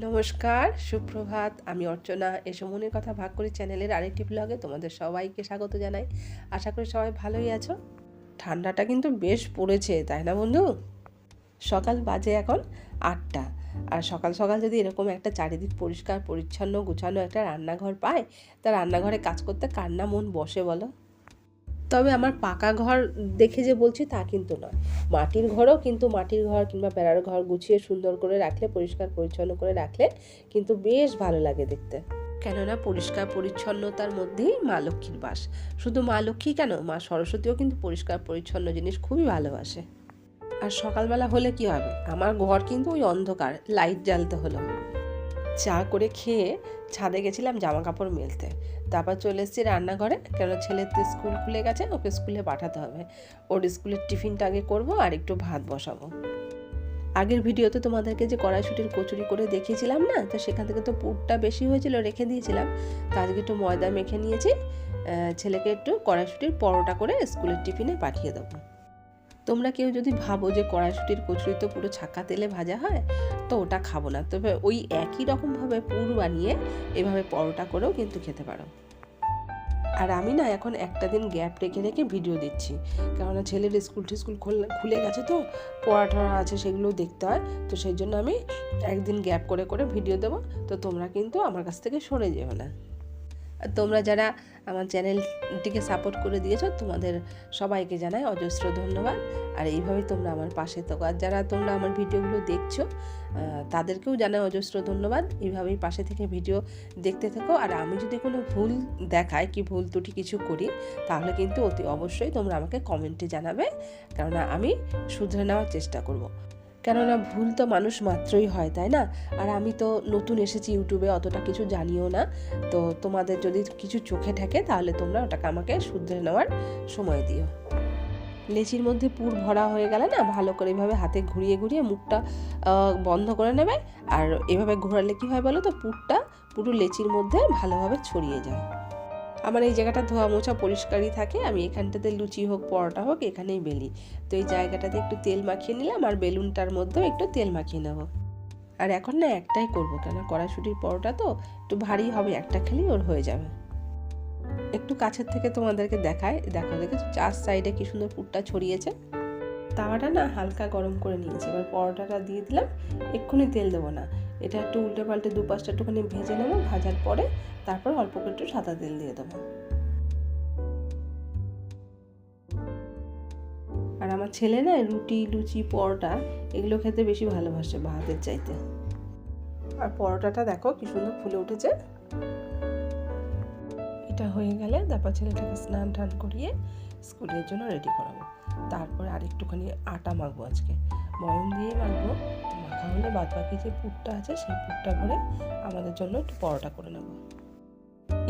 নমস্কার, সুপ্রভাত। আমি অর্চনা। এসো মনের কথা ভাগ করি চ্যানেলের আরেকটি ব্লগে তোমাদের সবাইকে স্বাগত জানাই। আশা করি সবাই ভালোই আছো। ঠান্ডাটা কিন্তু বেশ পড়েছে, তাই না বন্ধু? সকাল বাজে এখন 8টা। আর সকাল সকাল যদি এরকম একটা চারিদিক পরিষ্কার পরিচ্ছন্ন গুছানো একটা রান্নাঘর পায়, তা রান্নাঘরে কাজ করতে কার না মন বসে বলো? তবে আমার পাকা ঘর দেখে যে বলছি তা কিন্তু নয়, মাটির ঘরও কিন্তু মাটির ঘর কিংবা বেড়ার ঘর গুছিয়ে সুন্দর করে রাখলে, পরিষ্কার পরিচ্ছন্ন করে রাখলে কিন্তু বেশ ভালো লাগে দেখতে। কেননা পরিষ্কার পরিচ্ছন্নতার মধ্যেই মা লক্ষ্মীর বাস। শুধু মা লক্ষ্মী কেন, মা সরস্বতীও কিন্তু পরিষ্কার পরিচ্ছন্ন জিনিস খুবই ভালোবাসে। আর সকালবেলা হলে কি হবে, আমার ঘর কিন্তু ওই অন্ধকার, লাইট জ্বালতে হলো। চা করে খেয়ে ছাদে গেছিলাম জামা কাপড় মেলতে, তারপর চলে এসেছি রান্নাঘরে। কেন, ছেলের তো স্কুল খুলে গেছে, ওকে স্কুলে পাঠাতে হবে। ওর স্কুলের টিফিনটা আগে করবো আর একটু ভাত বসাবো। আগের ভিডিওতে তোমাদেরকে যে কড়াইশুঁটির কচুরি করে দেখিয়েছিলাম না, তো সেখান থেকে তো পুরটা বেশি হয়েছিল, রেখে দিয়েছিলাম। তো আজকে একটু ময়দা মেখে নিয়েছি, ছেলেকে একটু কড়াইশুঁটির পরোটা করে স্কুলের টিফিনে পাঠিয়ে দেবো। তোমরা কেউ যদি ভাবো যে কড়াইশুঁটির কচুরি তো পুরো ছাকা তেলে ভাজা হয়, তো ওটা খাবো না, তবে ওই একই রকমভাবে পুর বানিয়ে এভাবে পরোটা করেও কিন্তু খেতে পারো। আর আমি না এখন একটা দিন গ্যাপ রেখে রেখে ভিডিও দিচ্ছি, কেননা ছেলের স্কুল খুলে গেছে, তো পড়াটা আছে সেগুলোও দেখতে হয়। তো সেই জন্য আমি একদিন গ্যাপ করে করে ভিডিও দেবো। তো তোমরা কিন্তু আমার কাছ থেকে সরে যেও না। আর তোমরা যারা আমার চ্যানেলটিকে সাপোর্ট করে দিয়েছো, তোমাদের সবাইকে জানাই অজস্র ধন্যবাদ। আর এইভাবেই তোমরা আমার পাশে থাকো। আর যারা তোমরা আমার ভিডিওগুলো দেখছো, তাদেরকেও জানাই অজস্র ধন্যবাদ। এইভাবেই পাশে থেকে ভিডিও দেখতে থাকো। আর আমি যদি কোনো ভুল দেখাই, কি ভুল ত্রুটি কিছু করি, তাহলে কিন্তু অতি অবশ্যই তোমরা আমাকে কমেন্টে জানাবে, কেননা আমি শুধরে নেওয়ার চেষ্টা করব। কেননা ভুল তো মানুষ মাত্রই হয়, তাই না? আর আমি তো নতুন এসেছি ইউটিউবে, অতটা কিছু জানিও না। তো তোমাদের যদি কিছু চোখে ঠেকে, তাহলে তোমরা ওটাকে আমাকে শুধরে নেওয়ার সময় দিও। লেচির মধ্যে পুর ভরা হয়ে গেলে না, ভালো করে এভাবে হাতে ঘুরিয়ে ঘুরিয়ে মুখটা বন্ধ করে নেবে। আর এভাবে ঘোরালে কি হয় বলো তো, পুরটা পুরো লেচির মধ্যে ভালোভাবে ছড়িয়ে যায়। আমার এই জায়গাটা ধোয়া মোছা পরিষ্কারই থাকে। আমি এখানটাতে লুচি হোক পরোটা হোক এখানেই বেলি। তো এই জায়গাটাতে একটু তেল মাখিয়ে নিলাম, আর বেলুনটার মধ্যেও একটু তেল মাখিয়ে নেবো। আর এখন না একটাই করবো, কেন কড়াইশুঁটির পরোটা তো একটু ভারী হবে, একটা খেলেই ওর হয়ে যাবে। একটু কাছের থেকে তোমাদেরকে দেখায়, দেখো দেখেছো চার সাইডে কি সুন্দর পুরটা ছড়িয়েছে। তাওয়াটা না হালকা গরম করে নিয়েছি, এবার পরোটাটা দিয়ে দিলাম। এক্ষুনি তেল দেবো না, এটা একটু উল্টে পাল্টে দুপাশটা একটুখানি ভেজে নেবো। ভাজার পরে তারপর অল্প করে একটু সাদা তেল দিয়ে দেবো। আর আমার ছেলে না রুটি লুচি পরোটা এগুলো খেতে বেশি ভালোবাসে ভাতের চাইতে। আর পরোটাটা দেখো কি সুন্দর ফুলে উঠেছে। এটা হয়ে গেলে তারপর ছেলেটাকে স্নান টান করিয়ে স্কুলের জন্য রেডি করাবো। তারপরে আর একটুখানি আটা মাখবো, আজকে ময়ম দিয়ে মাখবো। মাখা হলে বাদ বাকি যে পুরটা আছে সেই পুরটা ভরে আমাদের জন্য একটু পরোটা করে নেবো।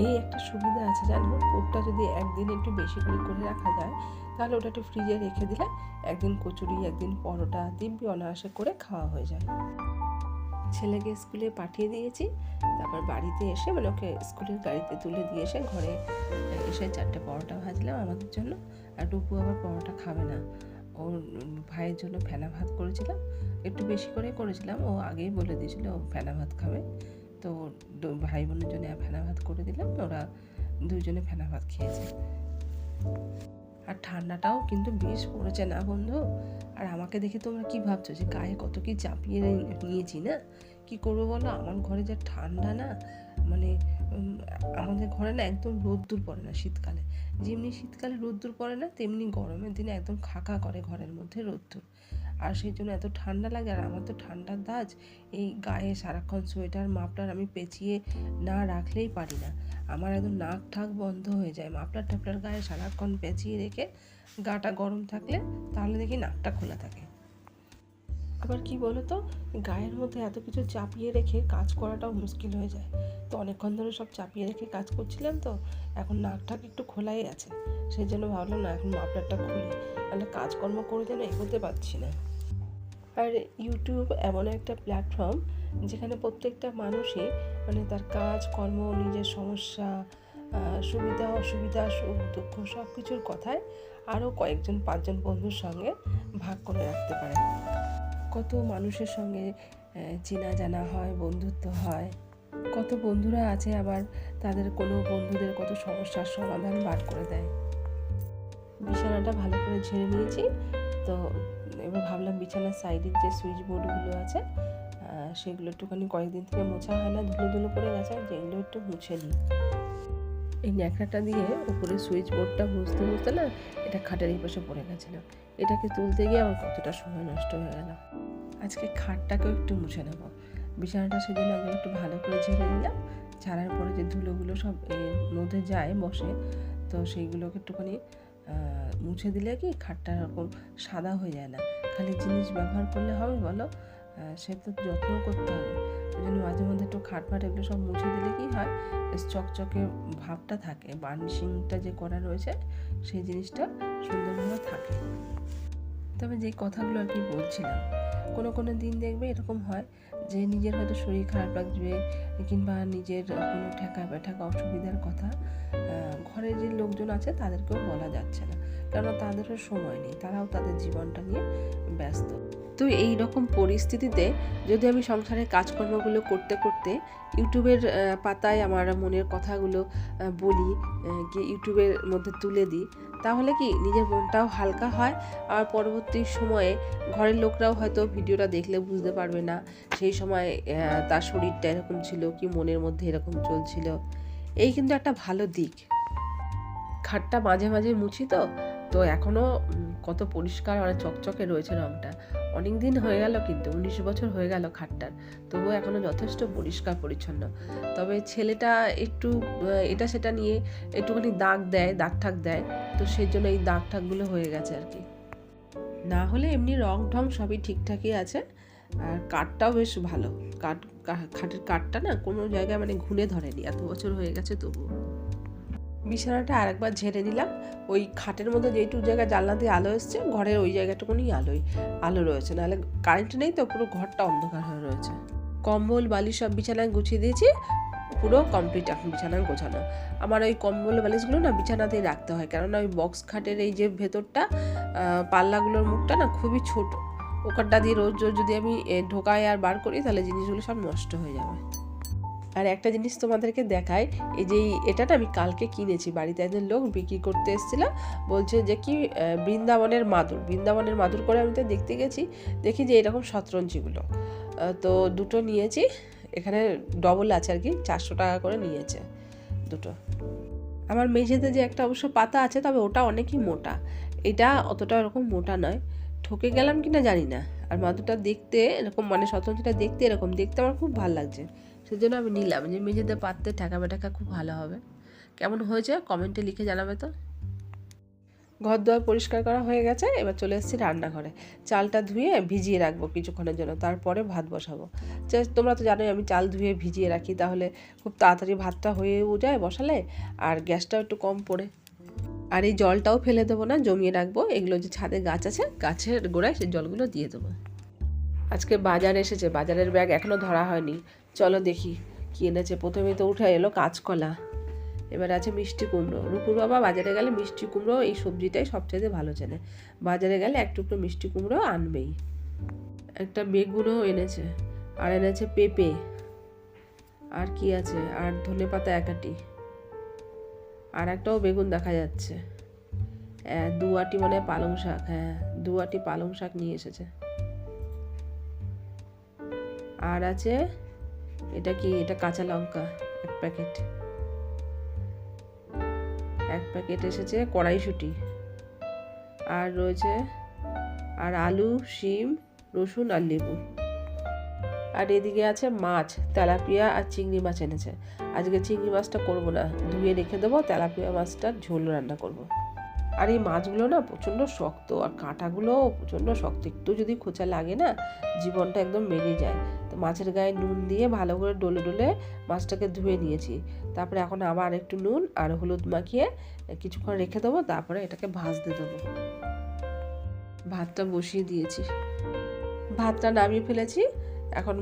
এই একটা সুবিধা আছে জানো, পুরটা যদি একদিন একটু বেশি করে করে রাখা যায়, তাহলে ওটা একটু ফ্রিজে রেখে দিলে একদিন কচুরি একদিন পরোটা দিব্যি অনায়াসে করে খাওয়া হয়ে যায়। ছেলেকে স্কুলে পাঠিয়ে দিয়েছি, তারপর বাড়িতে এসে মানে ওকে স্কুলের গাড়িতে তুলে দিয়ে এসে ঘরে এসে 4টে পরোটা ভাজলাম আমাদের জন্য। আর ডুবু আবার পরোটা খাবে না, ওর ভাইয়ের জন্য ফেনা ভাত করেছিলাম, একটু বেশি করে করেছিলাম। ও আগেই বলে দিয়েছিল ও ফেনা ভাত খাবে, তো ভাই বোনের জন্য ফেনা ভাত করে দিলাম। ওরা দুজনে ফেনা ভাত খেয়েছে। আর ঠান্ডাটাও কিন্তু বেশ পড়েছে না বন্ধু? আর আমাকে দেখে তোমরা কি ভাবছো যে গায়ে কত কি চাপিয়ে নিয়েছি না? কি করবো বলো, আমার ঘরে যা ঠান্ডা না, মানে আমাদের ঘরে না একদম রোদ্দুর পড়ে না শীতকালে। যেমনি শীতকালে রোদ্দুর পড়ে না, তেমনি গরমের দিনে একদম খাকা করে ঘরের মধ্যে রোদ্দুর। আর সেই জন্য এত ঠান্ডা লাগে। আর আমার তো ঠান্ডার দাজ, এই গায়ে সারাক্ষণ সোয়েটার মাফলার আমি পেঁচিয়ে না রাখলেই পারি না। আমার একদম নাক ঠাক বন্ধ হয়ে যায়, মাফলার টাফলার গায়ে সারাক্ষণ পেঁচিয়ে রেখে গাটা গরম থাকলে তাহলে দেখি নাকটা খোলা থাকে। আবার কি বলো তো, গায়ের মধ্যে এত কিছু চাপিয়ে রেখে কাজ করাটাও মুশকিল হয়ে যায়। তো অনেকক্ষণ ধরে সব চাপিয়ে রেখে কাজ করছিলাম, তো এখন নাকটাকে একটু খোলাই আছে। সেই জন্য ভাবলাম না, এখন মাফলারটা খুলি, তাহলে কাজকর্ম করে যেন এগোতে পারছি না। আর ইউটিউব এমন একটা প্ল্যাটফর্ম যেখানে প্রত্যেকটা মানুষই মানে তার কাজ কর্ম, নিজের সমস্যা, সুবিধা অসুবিধা, সুখ দুঃখ সব কিছুর কথায় আরও কয়েকজন 5জন বন্ধুর সঙ্গে ভাগ করে রাখতে পারে। কত মানুষের সঙ্গে চেনা জানা হয়, বন্ধুত্ব হয়। কত বন্ধুরা আছে আবার তাদের কোনো বন্ধুদের কত সমস্যার সমাধান বার করে দেয়। বিছানাটা ভালো করে ঝেড়ে নিয়েছি। তো এবার ভাবলাম বিছানার সাইডের যে সুইচ বোর্ডগুলো আছে সেগুলো একটুখানি কয়েকদিন থেকে মোছা হয় না, ধুলো ধুলো পড়ে গেছে, যেগুলো একটু মুছে নিই। এই ন্যাকড়াটা দিয়ে উপরে সুইচ বোর্ডটা মুছতে মুছতে না এটা খাটের এই পাশে পড়ে গেছিলো। এটাকে তুলতে গিয়ে আমার কতটা সময় নষ্ট হয়ে গেল। আজকে খাটটাকেও একটু মুছে নেব। বিছানাটা সেদিন আগে একটু ভালো করে ঝেড়ে নিলাম। ঝাড়ার পরে যে ধুলোগুলো সব এর মধ্যে যায় বসে, তো সেইগুলোকে একটুখানি মুছে দিলে কি খাটটা এরকম সাদা হয়ে যায় না। খালি জিনিস ব্যবহার করলে হবে বলো? সে তো যত্ন করতে হবে। ওই জন্য মাঝে মধ্যে একটু খাটফাট এগুলো সব মুছে দিলে কি হয়, চকচকে ভাবটা থাকে, বার্নিশিংটা যে করা রয়েছে সেই জিনিসটা সুন্দরভাবে থাকে। তবে যে কথাগুলো আর কি বলছিলাম, কোনো দিন দেখবে এরকম হয় যে নিজের হয়তো শরীর খারাপ লাগবে কিংবা নিজের কোনো ঠেকা বেঠাকা অসুবিধার কথা ঘরের যে লোকজন আছে তাদেরকেও বলা যাচ্ছে না, কেননা তাদেরও সময় নেই, তারাও তাদের জীবনটা নিয়ে ব্যস্ত। তো এই রকম পরিস্থিতিতে যদি আমি সংসারের কাজকর্মগুলো করতে করতে ইউটিউবের পাতায় আমার মনের কথাগুলো বলি, গিয়ে ইউটিউবের মধ্যে তুলে দিই, তাহলে কি নিজের মনটাও হালকা হয়। আর পরবর্তী সময়ে ঘরের লোকরাও হয়তো ভিডিওটা দেখলে বুঝতে পারবে না সেই সময় তার শরীরটা এরকম ছিল কি মনের মধ্যে এরকম চলছিল। এই কিন্তু একটা ভালো দিক। খাটটা মাঝে মাঝে মুছি তো এখনও কত পরিষ্কার আর চকচকে রয়েছে রঙটা। অনেক দিন হয়ে গেল, কিন্তু 19 বছর হয়ে গেল খাটটার, তবুও এখনও যথেষ্ট পরিষ্কার পরিচ্ছন্ন। তবে ছেলেটা একটু এটা সেটা নিয়ে একটুখানি দাগ ঠাক দেয়, তো সেই জন্য এই দাগ ঠাকগুলো হয়ে গেছে আর কি। না হলে এমনি রং ঢং সবই ঠিকঠাকই আছে। আর কাঠটাও বেশ ভালো, খাটের কাঠটা না কোনো জায়গায় মানে ঘুনে ধরেনি, এত বছর হয়ে গেছে তবুও। বিছানাটা আরেকবার ঝেড়ে নিলাম। ওই খাটের মধ্যে যেইটুকু জায়গায় জানলা দিয়ে আলো এসছে, ঘরের ওই জায়গাটুকুনি আলো রয়েছে, নাহলে কারেন্ট নেই তো পুরো ঘরটা অন্ধকার হয়ে রয়েছে। কম্বল বালিশ সব বিছানায় গুছিয়ে দিয়েছি, পুরো কমপ্লিট এখন বিছানায় গোছানো। আমার ওই কম্বল বালিশগুলো না বিছানাতেই রাখতে হয়, কেননা ওই বক্স খাটের এই যে ভেতরটা পাল্লাগুলোর মুখটা না খুবই ছোট, ওখানটা দিয়ে রোজ যদি আমি ঢোকাই আর বার করি তাহলে জিনিসগুলো সব নষ্ট হয়ে যাবে। আর একটা জিনিস তোমাদেরকে দেখাই, এই যে এটা না আমি কালকে কিনেছি, বাড়িতে একজন লোক বিক্রি করতে এসেছিল, বলছে যে কি বৃন্দাবনের মাদুর করে আমি তো দেখতে গেছি, দেখি যে এরকম শতরঞ্জিগুলো, তো দুটো নিয়েছি। এখানে ডবল আছে আর কি, 400 টাকা করে নিয়েছে দুটো। আমার মেঝেতে যে একটা অবশ্য পাতা আছে, তবে ওটা অনেকই মোটা, এটা অতটা এরকম মোটা নয়। ঠকে গেলাম কিনা জানি না। আর মাদুরটা দেখতে এরকম, মানে শতরঞ্জিটা দেখতে এরকম, দেখতে আমার খুব ভালো লাগছে, সেজন্য আমি নিলাম, যে মেঝেতে পাততে ঠেকা বেঠাকা খুব ভালো হবে। কেমন হয়েছে কমেন্টে লিখে জানাবে তো। ঘর দুয়ার পরিষ্কার করা হয়ে গেছে, এবার চলে এসেছি রান্নাঘরে। চালটা ধুয়ে ভিজিয়ে রাখবো কিছুক্ষণের জন্য, তারপরে ভাত বসাবো। তোমরা তো জানোই আমি চাল ধুয়ে ভিজিয়ে রাখি, তাহলে খুব তাড়াতাড়ি ভাতটা হয়েও যায় বসালে, আর গ্যাসটাও একটু কম পড়ে। আর এই জলটাও ফেলে দেবো না, জমিয়ে রাখবো। এগুলো যে ছাদে গাছ আছে, গাছের গোড়ায় সেই জলগুলো দিয়ে দেবো। আজকে বাজার এসেছে, বাজারের ব্যাগ এখনও ধরা হয়নি, চলো দেখি কি এনেছে। প্রথমে তো উঠে এলো কাঁচকলা, এবার আছে মিষ্টি কুমড়ো। রূপুর বাবা বাজারে গেলে মিষ্টি কুমড়ো এই সবজিটাই সবচেয়ে ভালো চেনে, বাজারে গেলে এক টুকরো মিষ্টি কুমড়ো আনবেই। একটা বেগুনও এনেছে, আর এনেছে পেঁপে, আর কি আছে, আর ধনেপাতা একাটি, আর একটাও বেগুন দেখা যাচ্ছে, 2 আটি মানে পালং শাক, 2 আটি পালং শাক নিয়ে এসেছে। আর আছে এটা কি, এটা কাঁচা লঙ্কা এক প্যাকেট এসেছে, কড়াইশুঁটি, আর রয়েছে আর আলু, শিম, রসুন আর লেবু। আর এদিকে আছে মাছ, তেলাপিয়া আর চিংড়ি মাছ এনেছে। আজকে চিংড়ি মাছটা করবো না, ধুয়ে রেখে দেবো, তেলাপিয়া মাছটার ঝোল রান্না করব। আর এই মাছগুলো না প্রচণ্ড শক্ত, আর কাঁটাগুলো প্রচণ্ড শক্ত, একটু যদি খোঁচা লাগে না জীবনটা একদম বেরিয়ে যায়। তো মাছের গায়ে নুন দিয়ে ভালো করে ডলে মাছটাকে ধুয়ে নিয়েছি। তারপরে এখন আবার একটু নুন আর হলুদ মাখিয়ে কিছুক্ষণ রেখে দেবো, তারপরে এটাকে ভাজতে দেবো। ভাতটা বসিয়ে দিয়েছি, ভাতটা নামিয়ে ফেলেছি, এখন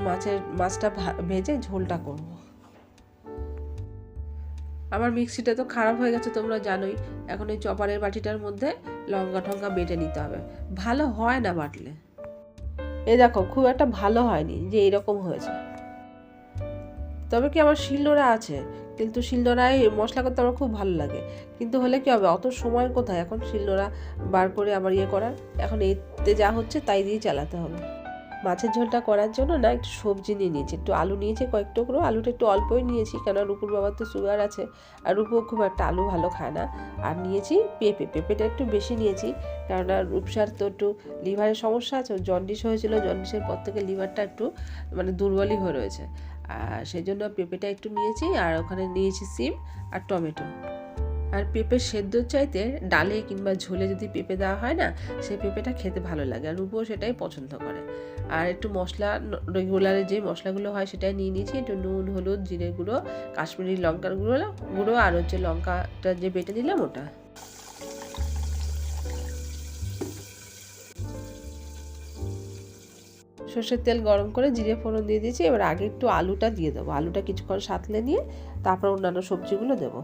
মাছটা ভেজে ঝোলটা করব। আমার মিক্সিটা তো খারাপ হয়ে গেছে তোমরা জানোই, এখন এই চপারের বাটিটার মধ্যে লঙ্কা ঠঙ্কা বেটে নিতে হবে, ভালো হয় না বাটলে। এই দেখো খুব একটা ভালো হয়নি যে এরকম হয়েছে। তবে কি আমার শিলনোড়া আছে, কিন্তু শিলনোড়ায় মশলা করতে আমার খুব ভালো লাগে, কিন্তু হলে কি হবে, অত সময় কোথায় এখন শিলনোড়া বার করে আবার ইয়ে করার। এখন এতে যা হচ্ছে তাই দিয়ে চালাতে হবে। মাছের ঝোলটা করার জন্য না একটু সবজি নিয়ে নিয়েছি, একটু আলু নিয়েছি কয়েক টুকরো, আলুটা একটু অল্পই নিয়েছি কেন রূপুর বাবার তো সুগার আছে, আর রূপও খুব একটা আলু ভালো খায় না। আর নিয়েছি পেঁপেটা একটু বেশি নিয়েছি, কেননা রূপসার তো একটু লিভারের সমস্যা আছে, জন্ডিস হয়েছিল, জন্ডিসের পর থেকে লিভারটা একটু মানে দুর্বলই হয়ে রয়েছে, আর সেই জন্য পেঁপেটা একটু নিয়েছি। আর ওখানে নিয়েছি সিম আর টমেটো। আর পেঁপে সেদ্ধর চাইতে ডালে কিংবা ঝোলে যদি পেঁপে দেওয়া হয় না, সেই পেঁপেটা খেতে ভালো লাগে, আর রূপও সেটাই পছন্দ করে। আর একটু মশলা, রেগুলারে যে মশলাগুলো হয় সেটাই নিয়ে নিয়েছি, একটু নুন, হলুদ, জিরে গুঁড়ো, কাশ্মীরি লঙ্কার গুঁড়ো আর হচ্ছে লঙ্কাটা যে বেটে দিলাম ওটা। সর্ষের তেল গরম করে জিরে ফোড়ন দিয়ে দিয়েছি। এবার আগে একটু আলুটা দিয়ে দেবো, আলুটা কিছুক্ষণ সাঁতলে নিয়ে তারপর অন্যান্য সবজিগুলো দেবো।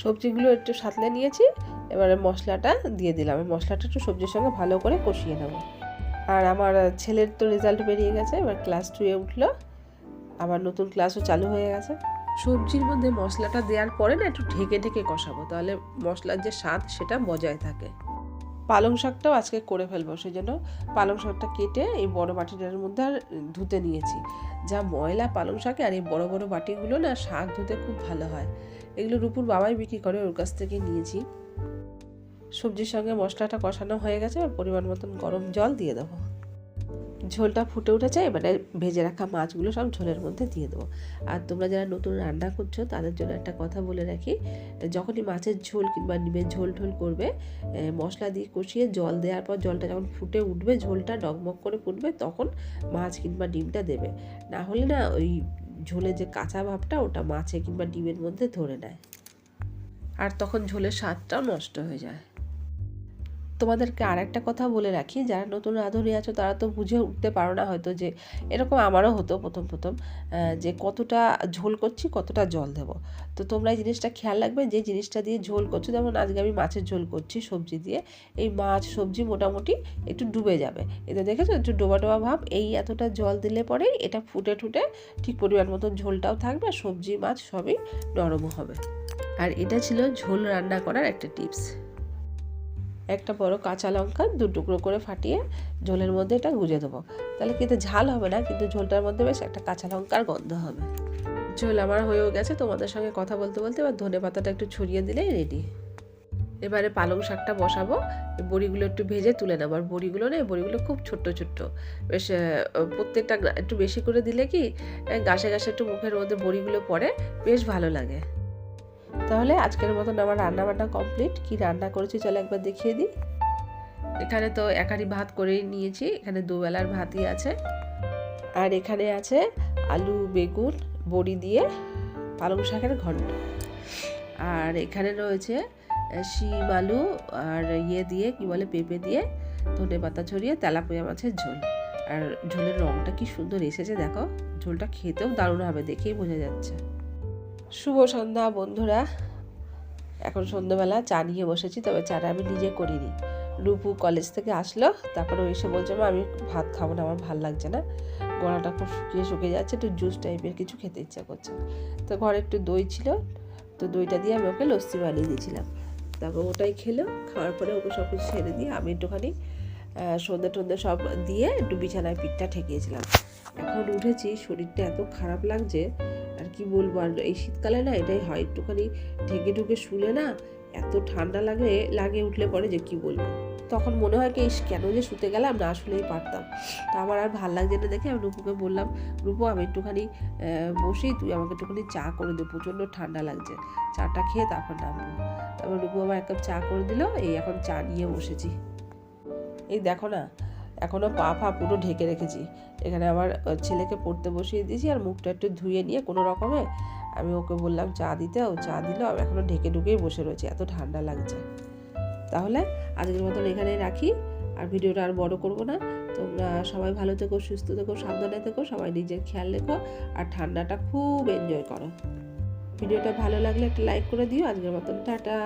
সবজিগুলো একটু সাঁতলে নিয়েছি, এবারে মশলাটা দিয়ে দিলাম। মশলাটা একটু সবজির সঙ্গে ভালো করে কষিয়ে নেব। আর আমার ছেলের তো রেজাল্ট বেরিয়ে গেছে, এবার ক্লাস 2-এ উঠলো, আবার নতুন ক্লাসও চালু হয়ে গেছে। সবজির মধ্যে মশলাটা দেওয়ার পরে না একটু ঢেকে ঢেকে কষাবো, তাহলে মশলার যে স্বাদ সেটা বজায় থাকে। পালং শাকটাও আজকে করে ফেলবো, সেই জন্য পালং শাকটা কেটে এই বড় বাটিটার মধ্যে আর ধুতে নিয়েছি। যা ময়লা পালং শাকে, আর এই বড় বড় বাটিগুলো না শাক ধুতে খুব ভালো হয়। এগুলো রূপুর বাবাই বিক্রি করে, ওর কাছ থেকে নিয়েছি। সবজির সঙ্গে মশলাটা কষানো হয়ে গেছে, পরিমাণ মতন গরম জল দিয়ে দেবো। ঝোলটা ফুটে উঠেছে, এবারে ভেজে রাখা মাছগুলো সব ঝোলের মধ্যে দিয়ে দেবো। আর তোমরা যারা নতুন রান্না করছো তাদের জন্য একটা কথা বলে রাখি, যখনই মাছের ঝোল কিংবা ডিমের ঝোল করবে, মশলা দিয়ে কষিয়ে জল দেওয়ার পর জলটা যখন ফুটে উঠবে, ঝোলটা ডগমগ করে ফুটবে, তখন মাছ কিংবা ডিমটা দেবে। না হলে না ওই ঝোলে যে কাঁচা ভাবটা ওটা মাছে কিংবা ডিমের মধ্যে ধরে নেয়, আর তখন ঝোলের স্বাদটাও নষ্ট হয়ে যায়। তোমাদেরকে আর একটা কথা বলে রাখি, যারা নতুন রাঁধুনি আছো তারা তো বুঝে উঠতে পারো না হয়তো, যে এরকম আমারও হতো প্রথম যে কতটা ঝোল করছি কতটা জল দেবো। তো তোমরা এই জিনিসটা খেয়াল রাখবে, যে জিনিসটা দিয়ে ঝোল করছো, যেমন আজকে আমি মাছের ঝোল করছি সবজি দিয়ে, এই মাছ সবজি মোটামুটি একটু ডুবে যাবে, এতে দেখেছো একটু ডোবা ডোবা ভাব, এই এতটা জল দিলে পরেই এটা ফুটে ঠুটে ঠিক পরিমাণ মতো ঝোলটাও থাকবে, আর সবজি মাছ সবই নরমও হবে। আর এটা ছিল ঝোল রান্না করার একটা টিপস। একটা বড় কাঁচা লঙ্কা 2 টুকরো করে ফাটিয়ে ঝোলের মধ্যে এটা গুঁজে দেবো, তাহলে কিন্তু ঝাল হবে না, কিন্তু ঝোলটার মধ্যে বেশ একটা কাঁচা লঙ্কার গন্ধ হবে। ঝোল আমার হয়েও গেছে, তোমাদের সঙ্গে কথা বলতে বলতে এবার ধনে পাতাটা একটু ছড়িয়ে দিলেই রেডি। এবারে পালং শাকটা বসাবো, বড়িগুলো একটু ভেজে তুলে নেবো। আর বড়িগুলো না, বড়িগুলো খুব ছোট্ট বেশ, প্রত্যেকটা একটু বেশি করে দিলে কি গাছে গাছে একটু মুখের মধ্যে বড়িগুলো পড়ে, বেশ ভালো লাগে। তাহলে আজকের মতন আমার রান্নাবান্না কমপ্লিট। কি রান্না করেছি চলো একবার দেখিয়ে দিই। এখানে তো একারি ভাত করেই নিয়েছি, এখানে দুবেলার ভাতই আছে। আর এখানে আছে আলু বেগুন বড়ি দিয়ে পালং শাকের ঘন্ট। আর এখানে রয়েছে শিম আলু আর দিয়ে কি বলে পেঁপে দিয়ে ধনে পাতা ছড়িয়ে তেলাপিয়া মাছের ঝোল। আর ঝোলের রঙটা কি সুন্দর এসেছে দেখো, ঝোলটা খেতেও দারুণ হবে, দেখেই বোঝা যাচ্ছে। শুভ সন্ধ্যা বন্ধুরা, এখন সন্ধ্যাবেলা চা নিয়ে বসেছি, তবে চাটা আমি নিজে করিনি। রূপু কলেজ থেকে আসলো, তারপরে এসে বলছে মা আমি ভাত খাবো না, আমার ভাল লাগছে না, গলাটা খুব শুকিয়ে যাচ্ছে, একটু জুস টাইপের কিছু খেতে ইচ্ছা করছে। তো ঘরে একটু দই ছিল, তো দইটা দিয়ে আমি ওকে লস্যি বানিয়ে দিয়েছিলাম। তারপর ওটাই খেলো, খাওয়ার পরে ওকে সব কিছু ছেড়ে দিয়ে আমি একটুখানি সন্ধ্যে সব দিয়ে একটু বিছানায় পিঠটা ঠেকিয়েছিলাম। এখন উঠেছি, শরীরটা এত খারাপ লাগছে আর কি বলবো। আর এই শীতকালে না এটাই হয়, একটুখানি ঢুকে শুলে না এত ঠান্ডা লাগে উঠলে পরে যে কি বলবো। তখন মনে হয় কি কেন যে শুতে গেলাম, না আসলেই পারতাম। তা আমার আর ভাল লাগছে না দেখে আমি রূপুকে বললাম, রূপু আমি একটুখানি বসি, তুই আমাকে একটুখানি চা করে দে, প্রচণ্ড ঠান্ডা লাগছে, চাটা খেয়ে তারপর নামবো। তারপর রূপু আমার এক কাপ চা করে দিল, এই এখন চা নিয়ে বসেছি। এই দেখো না এখনও পা পুরো ঢেকে রেখেছি। এখানে আমার ছেলেকে পড়তে বসিয়ে দিয়েছি, আর মুখটা একটু ধুয়ে নিয়ে কোনো রকমে আমি ওকে বললাম চা দিতে, ও চা দিল। আমি এখনও ঢুকেই বসে রয়েছি, এত ঠান্ডা লাগছে। তাহলে আজকের মতন এখানেই রাখি, আর ভিডিওটা আর বড় করব না। তোমরা সবাই ভালো থেকো, সুস্থ থেকো, সাবধানে থেকো, সবাই নিজের খেয়াল রেখো, আর ঠান্ডাটা খুব এনজয় করো। ভিডিওটা ভালো লাগলে একটা লাইক করে দিও। আজকের মতন টাটা।